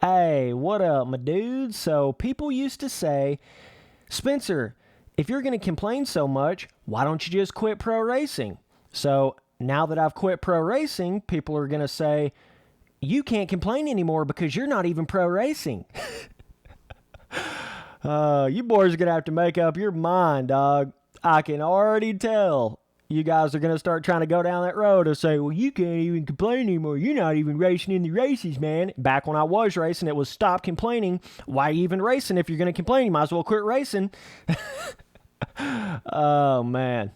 Hey, what up, my dude? So, people used to say, Spencer, if you're going to complain so much, why don't you just quit pro racing? So, now that I've quit pro racing, people are going to say, you can't complain anymore because you're not even pro racing. You boys are going to have to make up your mind, dog. I can already tell. You guys are going to start trying to go down that road and say, well, you can't even complain anymore. You're not even racing in the races, man. Back when I was racing, it was stop complaining. Why even racing? If you're going to complain, you might as well quit racing. Oh, man.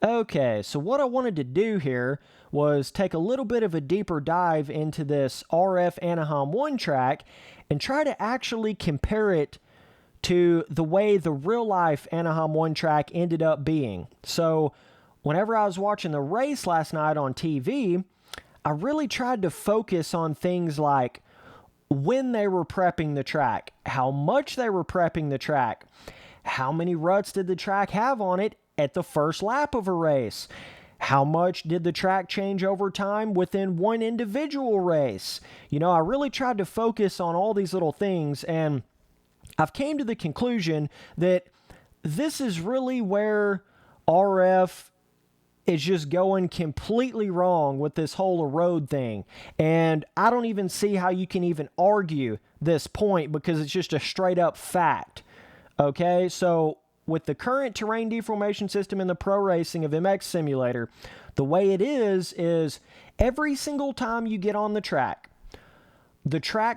Okay, so what I wanted to do here was take a little bit of a deeper dive into this RF Anaheim 1 track and try to actually compare it to the way the real-life Anaheim 1 track ended up being. So whenever I was watching the race last night on TV, I really tried to focus on things like when they were prepping the track, how much they were prepping the track, how many ruts did the track have on it at the first lap of a race, how much did the track change over time within one individual race. You know, I really tried to focus on all these little things, and I've came to the conclusion that this is really where RF is just going completely wrong with this whole road thing. And I don't even see how you can even argue this point because it's just a straight up fact. Okay, so with the current terrain deformation system in the pro racing of MX Simulator, the way it is every single time you get on the track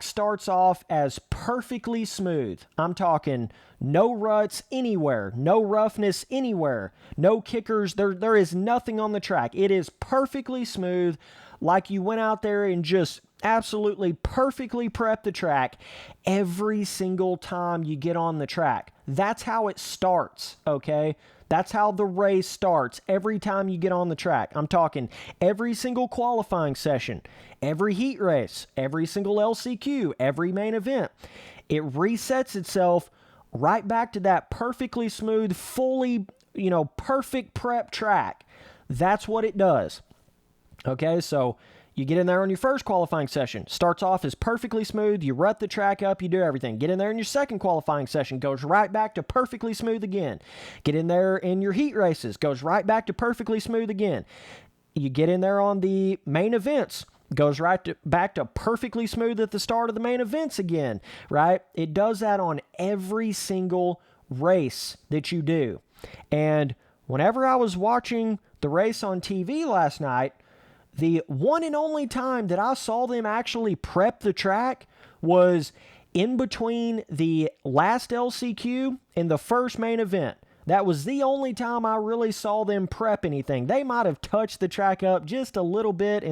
starts off as perfectly smooth. I'm talking no ruts anywhere, no roughness anywhere, no kickers. There is nothing on the track. It is perfectly smooth, like you went out there and just absolutely perfectly prepped the track every single time you get on the track. That's how it starts, okay? That's how the race starts every time you get on the track. I'm talking every single qualifying session, every heat race, every single LCQ, every main event. It resets itself right back to that perfectly smooth, fully, perfect prep track. That's what it does. Okay, so you get in there on your first qualifying session. Starts off as perfectly smooth. You rut the track up. You do everything. Get in there in your second qualifying session. Goes right back to perfectly smooth again. Get in there in your heat races. Goes right back to perfectly smooth again. You get in there on the main events. Goes back to perfectly smooth at the start of the main events again, right? It does that on every single race that you do. And whenever I was watching the race on TV last night, the one and only time that I saw them actually prep the track was in between the last LCQ and the first main event. That was the only time I really saw them prep anything. They might have touched the track up just a little bit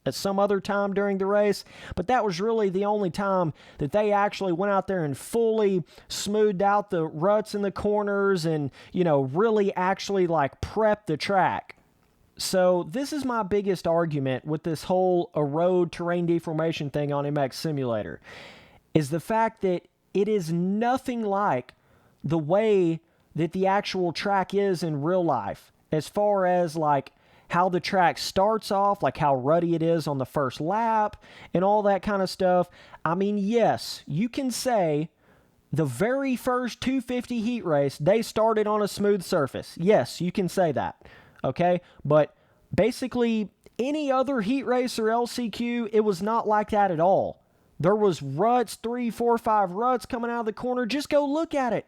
at some other time during the race, but that was really the only time that they actually went out there and fully smoothed out the ruts in the corners and, really actually prepped the track. So this is my biggest argument with this whole road terrain deformation thing on MX Simulator, is the fact that it is nothing like the way that the actual track is in real life, as far as how the track starts off, how ruddy it is on the first lap and all that kind of stuff. I mean, yes, you can say the very first 250 heat race, they started on a smooth surface. Yes, you can say that. Okay, but basically any other heat race or LCQ, it was not like that at all. There was ruts, 3, 4, 5 ruts coming out of the corner. Just go look at it.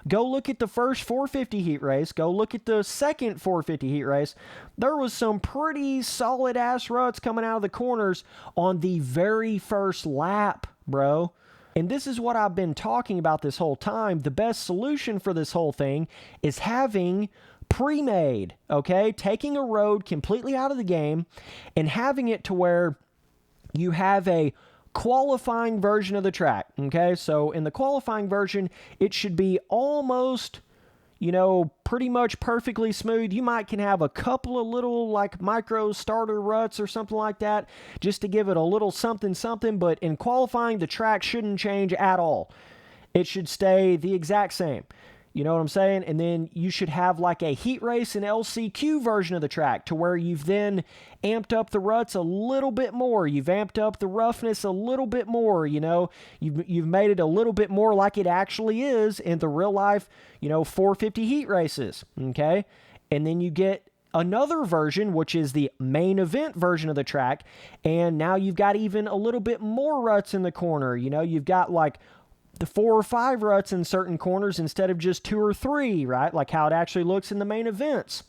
Go look at the first 450 heat race. Go look at the second 450 heat race. There was some pretty solid ass ruts coming out of the corners on the very first lap, bro. And this is what I've been talking about this whole time. The best solution for this whole thing is having pre-made, okay? Taking a road completely out of the game and having it to where you have a qualifying version of the track, okay? So in the qualifying version, it should be almost, pretty much perfectly smooth. You can have a couple of little micro starter ruts or something like that just to give it a little something, but in qualifying, the track shouldn't change at all. It should stay the exact same. You know what I'm saying? And then you should have like a heat race and LCQ version of the track to where you've then amped up the ruts a little bit more. You've amped up the roughness a little bit more, you know. You've made it a little bit more like it actually is in the real life, 450 heat races, okay? And then you get another version, which is the main event version of the track, and now you've got even a little bit more ruts in the corner. You've got like the 4 or 5 ruts in certain corners instead of just 2 or 3, right? Like how it actually looks in the main events.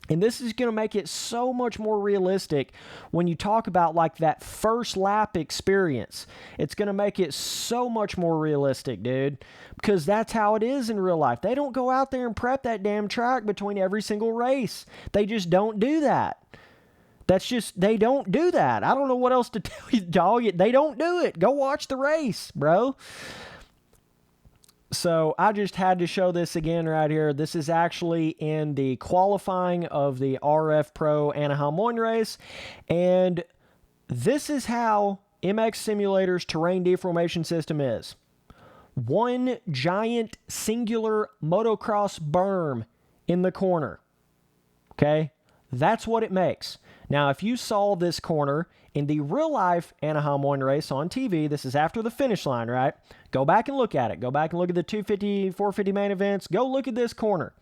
And this is going to make it so much more realistic when you talk about like that first lap experience. It's going to make it so much more realistic, dude, because that's how it is in real life. They don't go out there and prep that damn track between every single race. They just don't do that. They don't do that. I don't know what else to tell you, dog. They don't do it. Go watch the race, bro. So I just had to show this again right here. This is actually in the qualifying of the RF Pro Anaheim 1 race. And this is how MX Simulator's terrain deformation system is. One giant singular motocross berm in the corner. Okay? That's what it makes. Now, if you saw this corner in the real-life Anaheim 1 race on TV, this is after the finish line, right? Go back and look at it. Go back and look at the 250, 450 main events. Go look at this corner.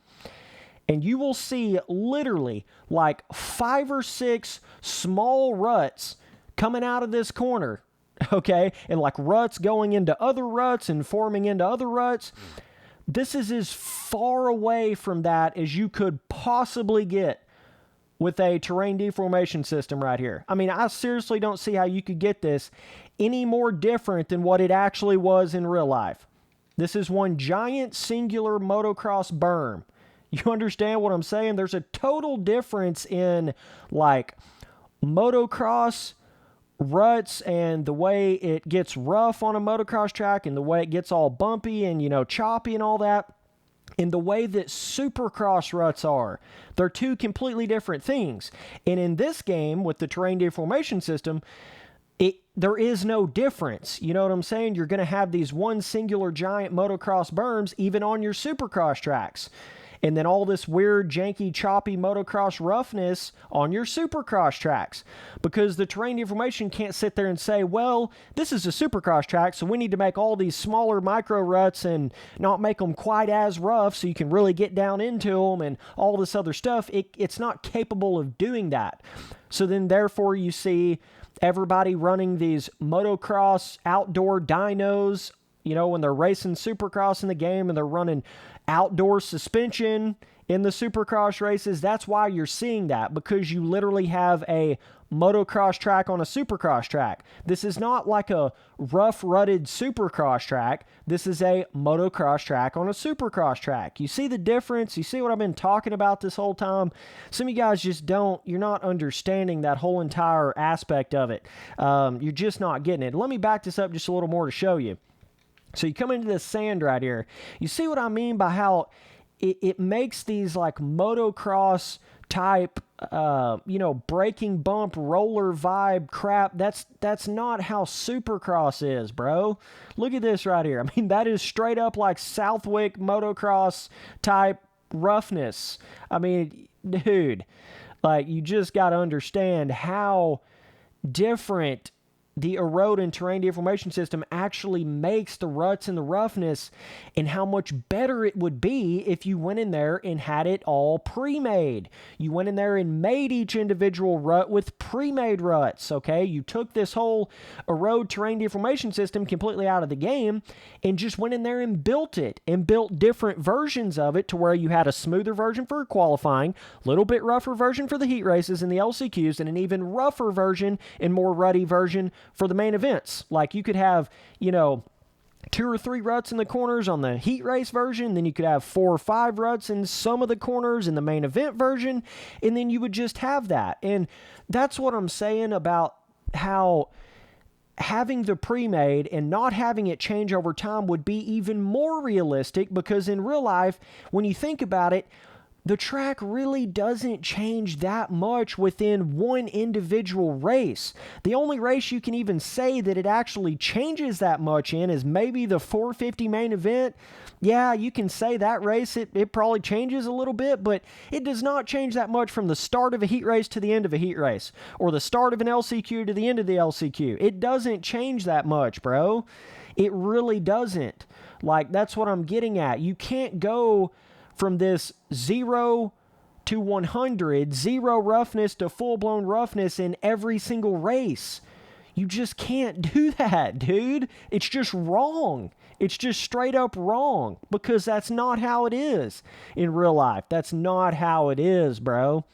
And you will see literally like 5 or 6 small ruts coming out of this corner, okay? And like ruts going into other ruts and forming into other ruts. This is as far away from that as you could possibly get with a terrain deformation system right here. I mean, I seriously don't see how you could get this any more different than what it actually was in real life. This is one giant singular motocross berm. You understand what I'm saying? There's a total difference in like motocross ruts and the way it gets rough on a motocross track and the way it gets all bumpy and, choppy and all that. In the way that Supercross ruts are. They're two completely different things. And in this game, with the terrain deformation system, there is no difference. You know what I'm saying? You're going to have these one singular giant motocross berms even on your Supercross tracks. And then all this weird, janky, choppy motocross roughness on your Supercross tracks. Because the terrain deformation can't sit there and say, well, this is a Supercross track, so we need to make all these smaller micro ruts and not make them quite as rough so you can really get down into them and all this other stuff. It's not capable of doing that. So then, therefore, you see everybody running these motocross outdoor dynos, when they're racing Supercross in the game and they're running outdoor suspension in the Supercross races. That's why you're seeing that, because you literally have a motocross track on a Supercross track. This is not like a rough rutted Supercross track. This is a motocross track on a Supercross track. You see the difference? You see what I've been talking about this whole time? Some of you guys just you're not understanding that whole entire aspect of it. You're just not getting it. Let me back this up just a little more to show you. So you come into this sand right here. You see what I mean by how it makes these like motocross type, breaking bump roller vibe crap. That's not how Supercross is, bro. Look at this right here. I mean, that is straight up like Southwick motocross type roughness. I mean, dude, like you just got to understand how different the erode and terrain deformation system actually makes the ruts and the roughness, and how much better it would be if you went in there and had it all pre-made. You went in there and made each individual rut with pre-made ruts, okay? You took this whole erode terrain deformation system completely out of the game and just went in there and built it, and built different versions of it to where you had a smoother version for qualifying, a little bit rougher version for the heat races and the LCQs, and an even rougher version and more rutty version for the main events. Like you could have, 2 or 3 ruts in the corners on the heat race version, then you could have 4 or 5 ruts in some of the corners in the main event version, and then you would just have that. And that's what I'm saying about how having the pre-made and not having it change over time would be even more realistic, because in real life, when you think about it, the track really doesn't change that much within one individual race. The only race you can even say that it actually changes that much in is maybe the 450 main event. Yeah, you can say that race, it probably changes a little bit, but it does not change that much from the start of a heat race to the end of a heat race, or the start of an LCQ to the end of the LCQ. It doesn't change that much, bro. It really doesn't. Like, that's what I'm getting at. You can't go from this 0 to 100, 0 roughness to full-blown roughness in every single race. You just can't do that, dude. It's just wrong. It's just straight up wrong, because that's not how it is in real life. That's not how it is, bro.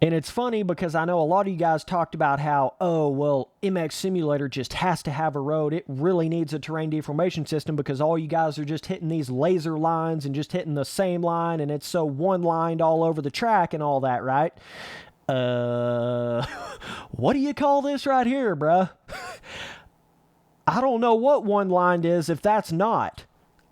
And it's funny because I know a lot of you guys talked about how, oh, well, MX Simulator just has to have a road. It really needs a terrain deformation system because all you guys are just hitting these laser lines and just hitting the same line, and it's so one-lined all over the track and all that, right? What do you call this right here, bruh? I don't know what one-lined is if that's not.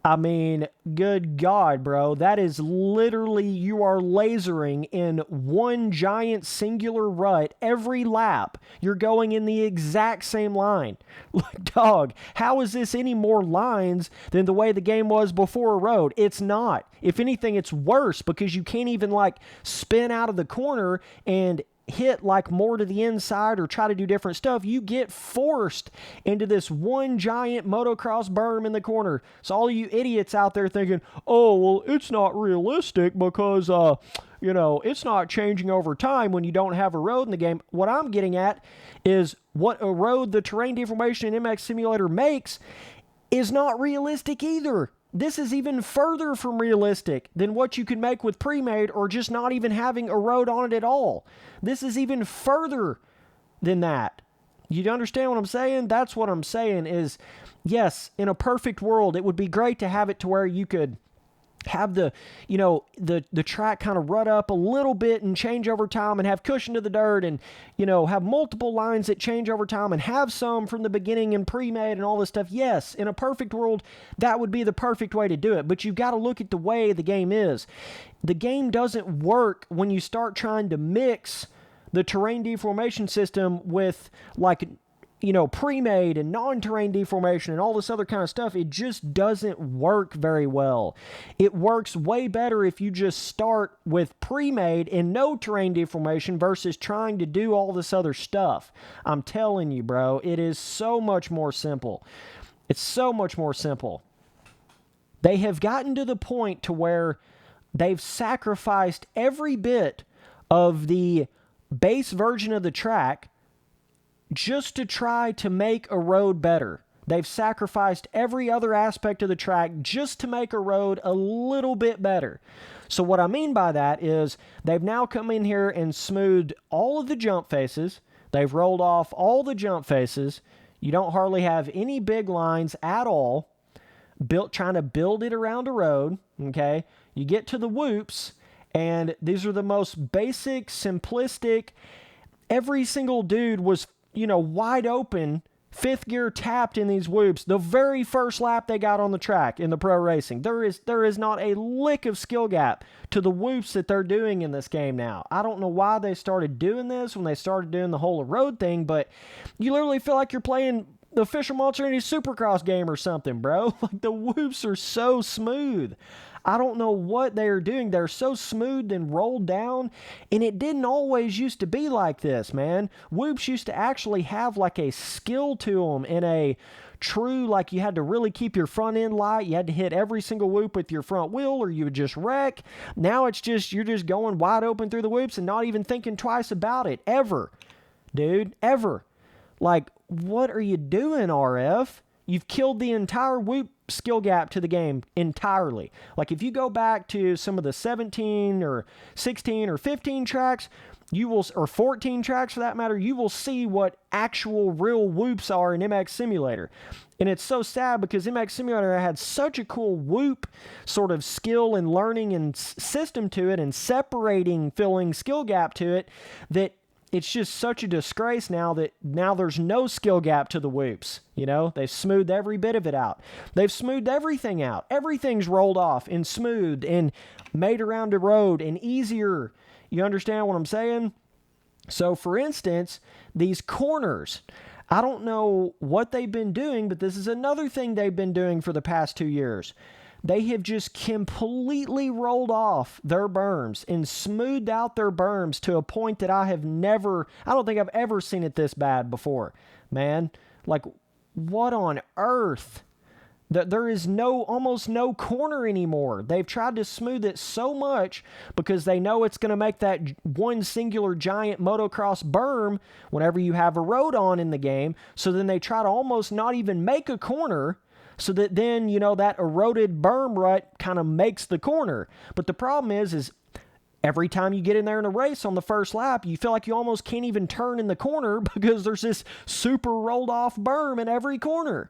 I mean, good God, bro. That is literally, you are lasering in one giant singular rut every lap. You're going in the exact same line. Like, dog, how is this any more lines than the way the game was before a road? It's not. If anything, it's worse because you can't even, like, spin out of the corner and hit like more to the inside or try to do different stuff. You get forced into this one giant motocross berm in the corner. So all you idiots out there thinking, oh, well, it's not realistic because, it's not changing over time when you don't have a road in the game. What I'm getting at is what a road the terrain deformation in MX Simulator makes is not realistic either. This is even further from realistic than what you can make with pre-made or just not even having a road on it at all. This is even further than that. You understand what I'm saying? That's what I'm saying is, yes, in a perfect world, it would be great to have it to where you could have the track kind of rut up a little bit and change over time and have cushion to the dirt and, have multiple lines that change over time and have some from the beginning and pre-made and all this stuff. Yes, in a perfect world, that would be the perfect way to do it. But you've got to look at the way the game is. The game doesn't work when you start trying to mix the terrain deformation system with, like, pre-made and non-terrain deformation and all this other kind of stuff. It just doesn't work very well. It works way better if you just start with pre-made and no terrain deformation versus trying to do all this other stuff. I'm telling you, bro, it is so much more simple. It's so much more simple. They have gotten to the point to where they've sacrificed every bit of the base version of the track just to try to make a road better. They've sacrificed every other aspect of the track just to make a road a little bit better. So what I mean by that is they've now come in here and smoothed all of the jump faces. They've rolled off all the jump faces. You don't hardly have any big lines at all. Trying to build it around a road, okay? You get to the whoops, and these are the most basic, simplistic. Every single dude was wide open, fifth gear tapped in these whoops the very first lap they got on the track in the pro racing. There is not a lick of skill gap to the whoops that they're doing in this game now. I don't know why they started doing this when they started doing the whole road thing, but you literally feel like you're playing the official Monster Energy Supercross game or something, bro. Like, the whoops are so smooth. I don't know what they are doing. They're so smooth and rolled down, and it didn't always used to be like this, man. Whoops used to actually have like a skill to them and a true, like, you had to really keep your front end light. You had to hit every single whoop with your front wheel or you would just wreck. Now it's just, you're just going wide open through the whoops and not even thinking twice about it. Ever. Dude, ever. Like, what are you doing, RF? You've killed the entire whoop skill gap to the game entirely. Like, if you go back to some of the 17 or 16 or 15 tracks, or 14 tracks for that matter, you will see what actual real whoops are in MX Simulator. And it's so sad because MX Simulator had such a cool whoop sort of skill and learning and system to it and separating, filling skill gap to it, that it's just such a disgrace now that now there's no skill gap to the whoops. You know, they've smoothed every bit of it out. They've smoothed everything out. Everything's rolled off and smoothed and made around the road and easier. You understand what I'm saying? So, for instance, these corners, I don't know what they've been doing, but this is another thing they've been doing for the past 2 years. They have just completely rolled off their berms and smoothed out their berms to a point that I don't think I've ever seen it this bad before, man. Like, what on earth? There is almost no corner anymore. They've tried to smooth it so much because they know it's going to make that one singular giant motocross berm whenever you have a road on in the game. So then they try to almost not even make a corner, so that then, you know, that eroded berm rut kind of makes the corner. But the problem is every time you get in there in a race on the first lap, you feel like you almost can't even turn in the corner because there's this super rolled off berm in every corner.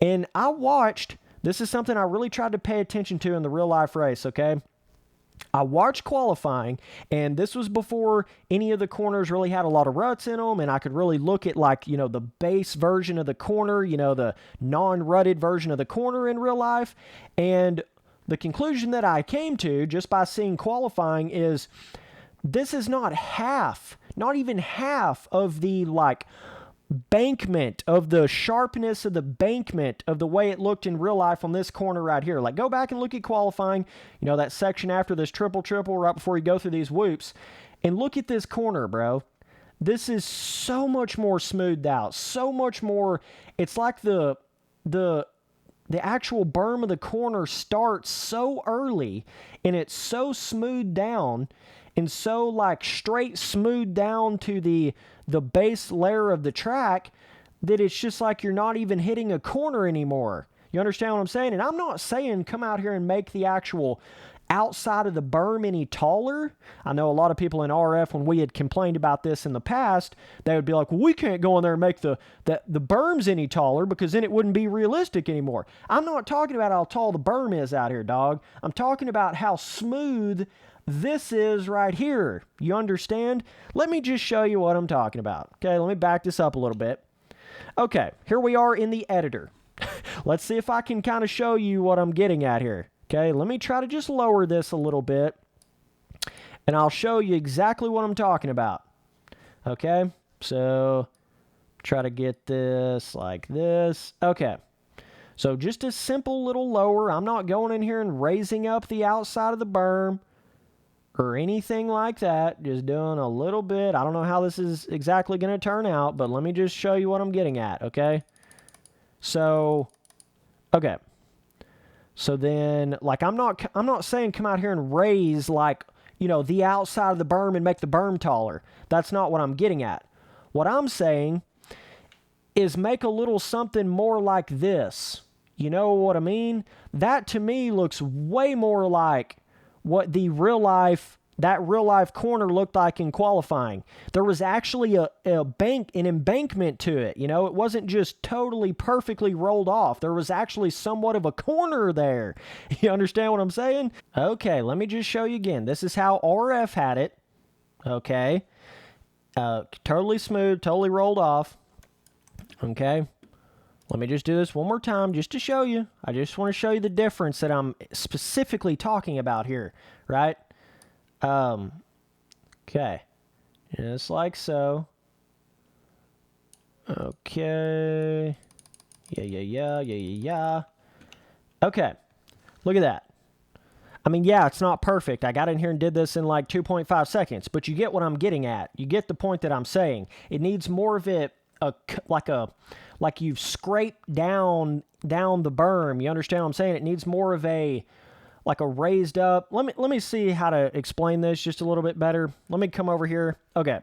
And this is something I really tried to pay attention to in the real life race, okay? I watched qualifying, and this was before any of the corners really had a lot of ruts in them, and I could really look at, like, you know, the base version of the corner, you know, the non-rutted version of the corner in real life. And the conclusion that I came to just by seeing qualifying is this is not even half of the, like, bankment of the sharpness of the bankment of the way it looked in real life on this corner right here. Like, go back and look at qualifying, you know, that section after this triple right before you go through these whoops, and look at this corner, bro. This is so much more smoothed out, so much more. It's like the actual berm of the corner starts so early, and it's so smoothed down and so, like, straight smoothed down to the base layer of the track that it's just like you're not even hitting a corner anymore. You understand what I'm saying? And I'm not saying come out here and make the actual outside of the berm any taller. I know a lot of people in RF, when we had complained about this in the past, they would be like, well, we can't go in there and make the berms any taller because then it wouldn't be realistic anymore. I'm not talking about how tall the berm is out here, dog. I'm talking about how smooth this is right here. You understand? Let me just show you what I'm talking about. Okay, let me back this up a little bit. Okay, here we are in the editor. Let's see if I can kind of show you what I'm getting at here. Okay, let me try to just lower this a little bit, and I'll show you exactly what I'm talking about. Okay, so try to get this like this. Okay, so just a simple little lower. I'm not going in here and raising up the outside of the berm or anything like that. Just doing a little bit. I don't know how this is exactly going to turn out, but let me just show you what I'm getting at, okay? So, okay. So then, like, I'm not saying come out here and raise, like, you know, the outside of the berm and make the berm taller. That's not what I'm getting at. What I'm saying is make a little something more like this. You know what I mean? That, to me, looks way more like what the real life corner looked like in qualifying. There was actually an embankment to it. You know, it wasn't just totally perfectly rolled off. There was actually somewhat of a corner there. You understand what I'm saying? Okay, let me just show you again. This is how RF had it. Okay. Totally smooth, totally rolled off. Okay. Let me just do this one more time just to show you. I just want to show you the difference that I'm specifically talking about here, right? Okay. Just like so. Okay. Yeah. Okay. Look at that. I mean, yeah, it's not perfect. I got in here and did this in like 2.5 seconds, but you get what I'm getting at. You get the point that I'm saying. It needs more of it, like you've scraped down the berm. You understand what I'm saying? It needs more of like a raised up. Let me see how to explain this just a little bit better. Let me come over here. Okay.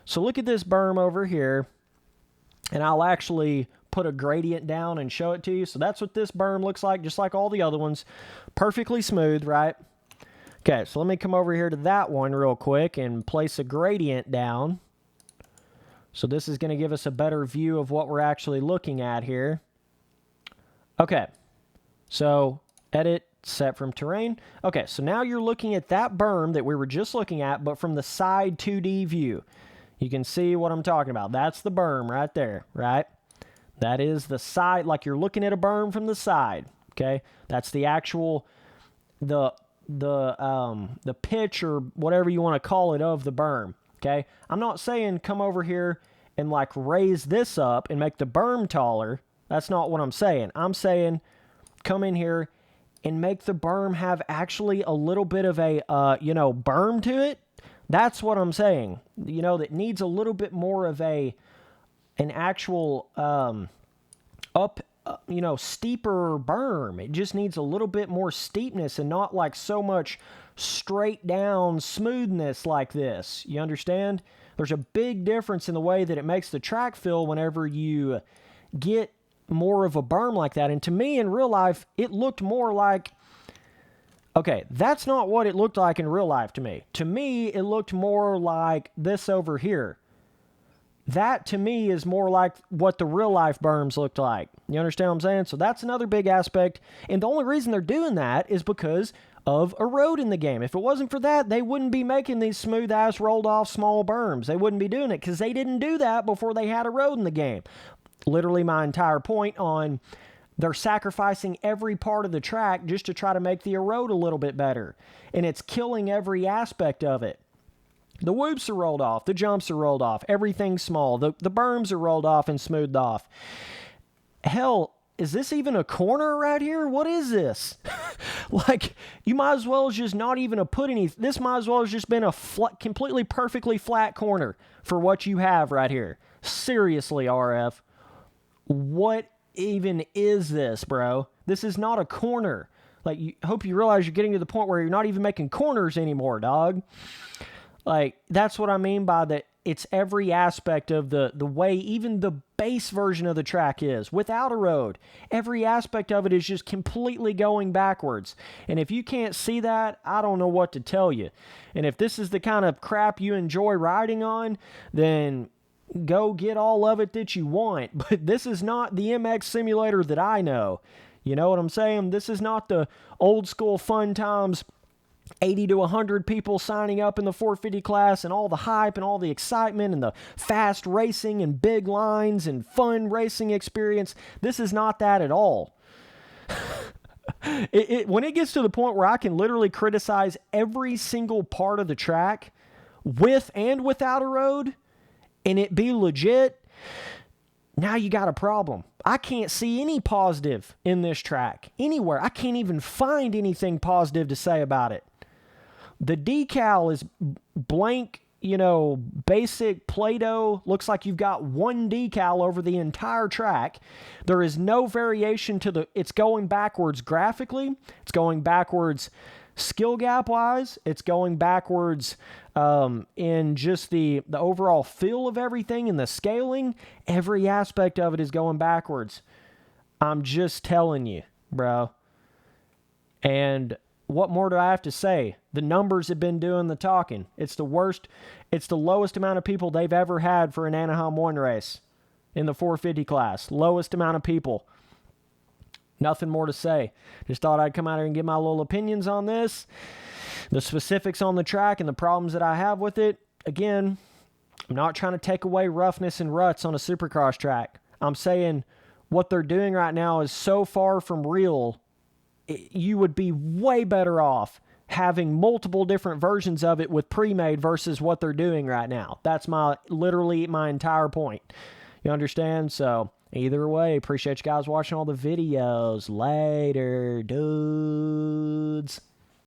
So look at this berm over here, and I'll actually put a gradient down and show it to you. So that's what this berm looks like, just like all the other ones. Perfectly smooth, right? Okay, so let me come over here to that one real quick and place a gradient down. So this is going to give us a better view of what we're actually looking at here. Okay, so edit, set from terrain. Okay, so now you're looking at that berm that we were just looking at, but from the side 2D view. You can see what I'm talking about. That's the berm right there, right? That is the side, like you're looking at a berm from the side, okay? That's the actual, the pitch or whatever you want to call it of the berm, okay? I'm not saying come over here and like raise this up and make the berm taller. That's not what I'm saying. I'm saying come in here and make the berm have actually a little bit of a, berm to it. That's what I'm saying. That needs a little bit more of an actual steeper berm. It just needs a little bit more steepness and not like so much straight down smoothness like this. You understand? There's a big difference in the way that it makes the track feel whenever you get more of a berm like that. And to me, in real life, it looked more like... Okay, that's not what it looked like in real life to me. To me, it looked more like this over here. That, to me, is more like what the real-life berms looked like. You understand what I'm saying? So that's another big aspect. And the only reason they're doing that is because of a road in the game. If it wasn't for that, they wouldn't be making these smooth-ass, rolled-off small berms. They wouldn't be doing it because they didn't do that before they had a road in the game. Literally my entire point on... They're sacrificing every part of the track just to try to make the road a little bit better. And it's killing every aspect of it. The whoops are rolled off. The jumps are rolled off. Everything's small. The berms are rolled off and smoothed off. Hell, is this even a corner right here? What is this? Like, you might as well just not even put any... This might as well have just been a completely perfectly flat corner for what you have right here. Seriously, RF. What even is this, bro? This is not a corner. Like, hope you realize you're getting to the point where you're not even making corners anymore, dog. Like, that's what I mean by that. It's every aspect of the way even the base version of the track is without a road. Every aspect of it is just completely going backwards. And if you can't see that, I don't know what to tell you. And if this is the kind of crap you enjoy riding on, then go get all of it that you want. But this is not the MX simulator that I know. You know what I'm saying? This is not the old school fun times, 80 to 100 people signing up in the 450 class and all the hype and all the excitement and the fast racing and big lines and fun racing experience. This is not that at all. When it gets to the point where I can literally criticize every single part of the track with and without a road, and it be legit, now you got a problem. I can't see any positive in this track anywhere. I can't even find anything positive to say about it. The decal is blank, basic Play-Doh. Looks like you've got one decal over the entire track. There is no variation to it's going backwards graphically. It's going backwards skill gap wise. It's going backwards in just the overall feel of everything and the scaling. Every aspect of it is going backwards. I'm just telling you, bro. And what more do I have to say? The numbers have been doing the talking. It's the worst. It's the lowest amount of people they've ever had for an Anaheim 1 race in the 450 class. Lowest amount of people. Nothing more to say. Just thought I'd come out here and give my little opinions on this. The specifics on the track and the problems that I have with it. Again, I'm not trying to take away roughness and ruts on a Supercross track. I'm saying what they're doing right now is so far from real. You would be way better off having multiple different versions of it with pre-made versus what they're doing right now. That's literally my entire point. You understand? So either way, appreciate you guys watching all the videos. Later, dudes.